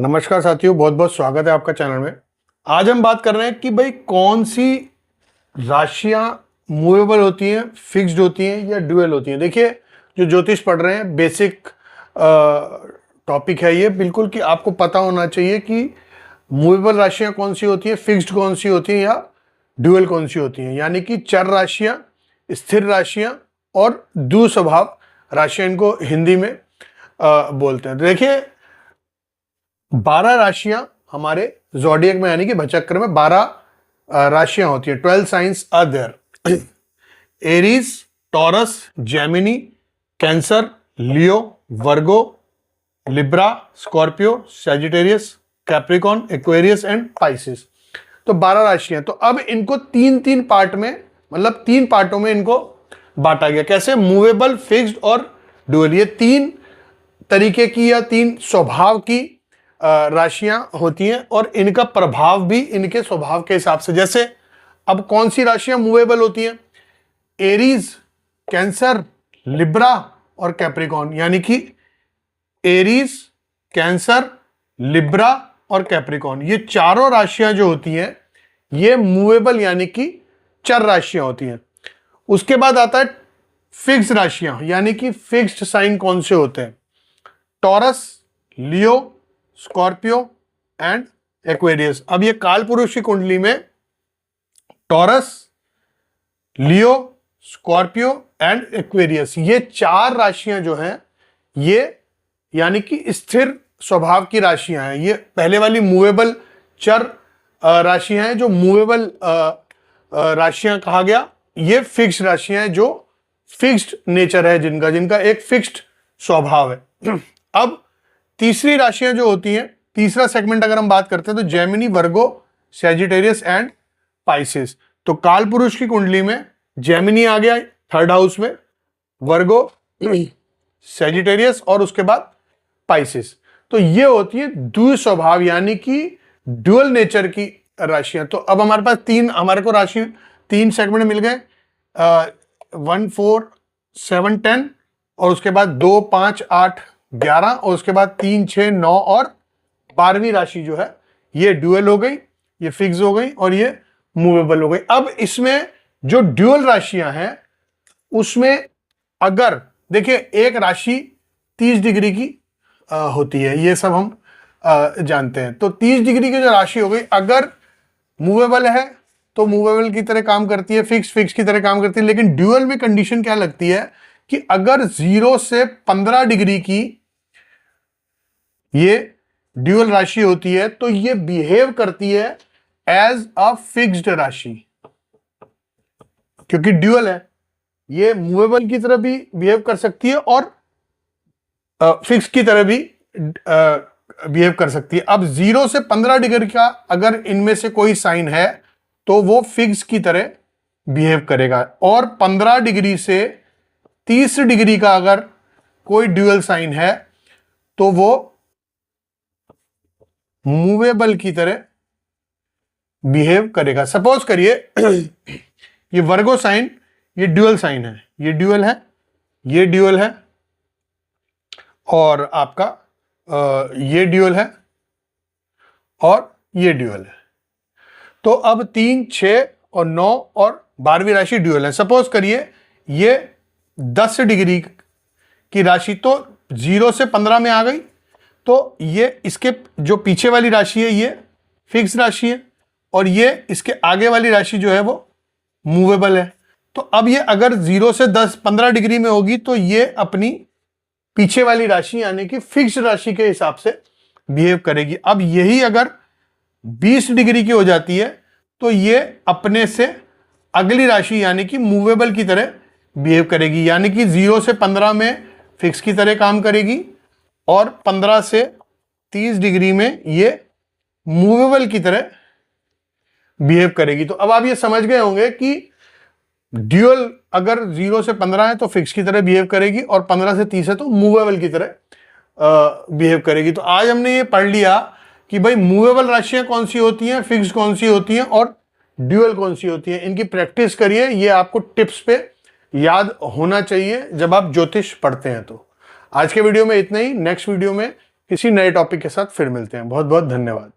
नमस्कार साथियों, बहुत बहुत स्वागत है आपका चैनल में। आज हम बात कर रहे हैं कि भाई कौन सी राशियां मूवेबल होती हैं, फिक्स्ड होती हैं या ड्यूअल होती हैं। देखिए, जो ज्योतिष पढ़ रहे हैं बेसिक टॉपिक है ये, बिल्कुल कि आपको पता होना चाहिए कि मूवेबल राशियां कौन सी होती हैं, फिक्स्ड कौन सी होती हैं या ड्यूअल कौन सी होती हैं। यानी कि चर राशियां, स्थिर राशियां और द्विस्वभाव राशियां, इनको हिंदी में बोलते हैं। देखिए, 12 राशियां हमारे ज़ोडिएक में यानी कि भचक्र में 12 राशियां होती है। 12 signs are there. Aries, Taurus, Gemini, Cancer, Leo, Virgo, Libra, Scorpio, Sagittarius, Capricorn, Aquarius and Pisces. तो 12 राशियां। तो अब इनको तीन तीन पार्ट में, मतलब 3 पार्टों में इनको बांटा गया। कैसे? मूवेबल, फिक्स्ड और ड्यूअल। ये 3 तरीके की या 3 स्वभाव की राशियां होती हैं और इनका प्रभाव भी इनके स्वभाव के हिसाब से। जैसे अब कौन सी राशियां मूवेबल होती हैं? एरीज, कैंसर, लिब्रा और कैप्रिकॉन। यानी कि एरीज, कैंसर, लिब्रा और कैप्रिकॉन, ये चारों राशियां जो होती हैं ये मूवेबल यानी कि चर राशियां होती हैं। उसके बाद आता है फिक्स राशियां, यानी कि फिक्स्ड साइन कौन से होते हैं? Taurus, Leo, Scorpio and Aquarius. अब ये काल पुरुष की कुंडली में taurus, Leo, Scorpio and Aquarius, ये 4 राशियां जो हैं ये यानी कि स्थिर स्वभाव की राशियां हैं। ये पहले वाली मूवेबल चर राशियां हैं, जो मूवेबल राशियां कहा गया। ये फिक्स्ड राशियां हैं जो फिक्स्ड नेचर है, जिनका एक फिक्स्ड स्वभाव है। अब तीसरी राशियां जो होती हैं, तीसरा सेगमेंट अगर हम बात करते हैं तो Gemini, Virgo, Sagittarius and Pisces. तो काल पुरुष की कुंडली में जेमिनी आ गया 3rd हाउस में, वर्गो, सैजिटेरियस और उसके बाद पाइसिस। तो ये होती है द्विस्वभाव यानी कि ड्यूअल नेचर की राशियां। तो अब हमारे पास हमारे को राशि 3 सेगमेंट मिल गए, 1, 4, 7, 10 और उसके बाद 2, 5, 8, 11 और उसके बाद 3, 6, 9 और 12वीं राशि जो है ये ड्यूअल हो गई, ये फिक्स हो गई और ये मूवेबल हो गई। अब इसमें जो ड्यूअल राशियां हैं उसमें अगर देखिए, एक राशि 30 डिग्री की होती है, ये सब हम जानते हैं। तो 30 डिग्री की जो राशि हो गई, अगर मूवेबल है तो मूवेबल की तरह काम करती है, फिक्स की तरह काम करती है। लेकिन ड्यूअल में कंडीशन क्या लगती है कि अगर 0 से 15 डिग्री की ये ड्यूअल राशि होती है तो ये बिहेव करती है एज अ फिक्स्ड राशि, क्योंकि ड्यूअल है। ये मूवेबल की तरह भी बिहेव कर सकती है और फिक्स की तरह भी बिहेव कर सकती है। अब 0 से 15 डिग्री का अगर इनमें से कोई साइन है तो वो फिक्स की तरह बिहेव करेगा, और 15 डिग्री से 30 डिग्री का अगर कोई ड्यूअल साइन है तो वो मूवेबल की तरह बिहेव करेगा। सपोज करिए ये वर्गो साइन, ये ड्यूअल साइन है, ये ड्यूअल है, ये ड्यूअल है और आपका ये ड्यूअल है और ये ड्यूअल है। तो अब 3, 6 और 9 और 12वीं राशि ड्यूअल है। सपोज करिए ये 10 डिग्री की राशि तो 0 से 15 में आ गई, तो ये इसके जो पीछे वाली राशि है ये फिक्स राशि है और ये इसके आगे वाली राशि जो है वो मूवेबल है। तो अब ये अगर 0 से 15 डिग्री में होगी तो ये अपनी पीछे वाली राशि यानी कि फिक्स राशि के हिसाब से बिहेव करेगी। अब यही अगर 20 डिग्री की हो जाती है तो ये अपने से अगली राशि यानी कि मूवेबल की तरह बिहेव करेगी, यानी कि 0 से 15 में फिक्स की तरह काम करेगी और 15 से 30 डिग्री में ये मूवेबल की तरह बिहेव करेगी। तो अब आप ये समझ गए होंगे कि ड्यूअल अगर 0 से 15 है तो फिक्स की तरह बिहेव करेगी और 15 से 30 है तो मूवेबल की तरह बिहेव करेगी। तो आज हमने ये पढ़ लिया कि भाई मूवेबल राशियां कौन सी होती हैं, फिक्स कौन सी होती हैं और ड्यूअल कौन सी होती है। इनकी प्रैक्टिस करिए, ये आपको टिप्स पे याद होना चाहिए जब आप ज्योतिष पढ़ते हैं। तो आज के वीडियो में इतना ही। नेक्स्ट वीडियो में किसी नए टॉपिक के साथ फिर मिलते हैं। बहुत बहुत धन्यवाद।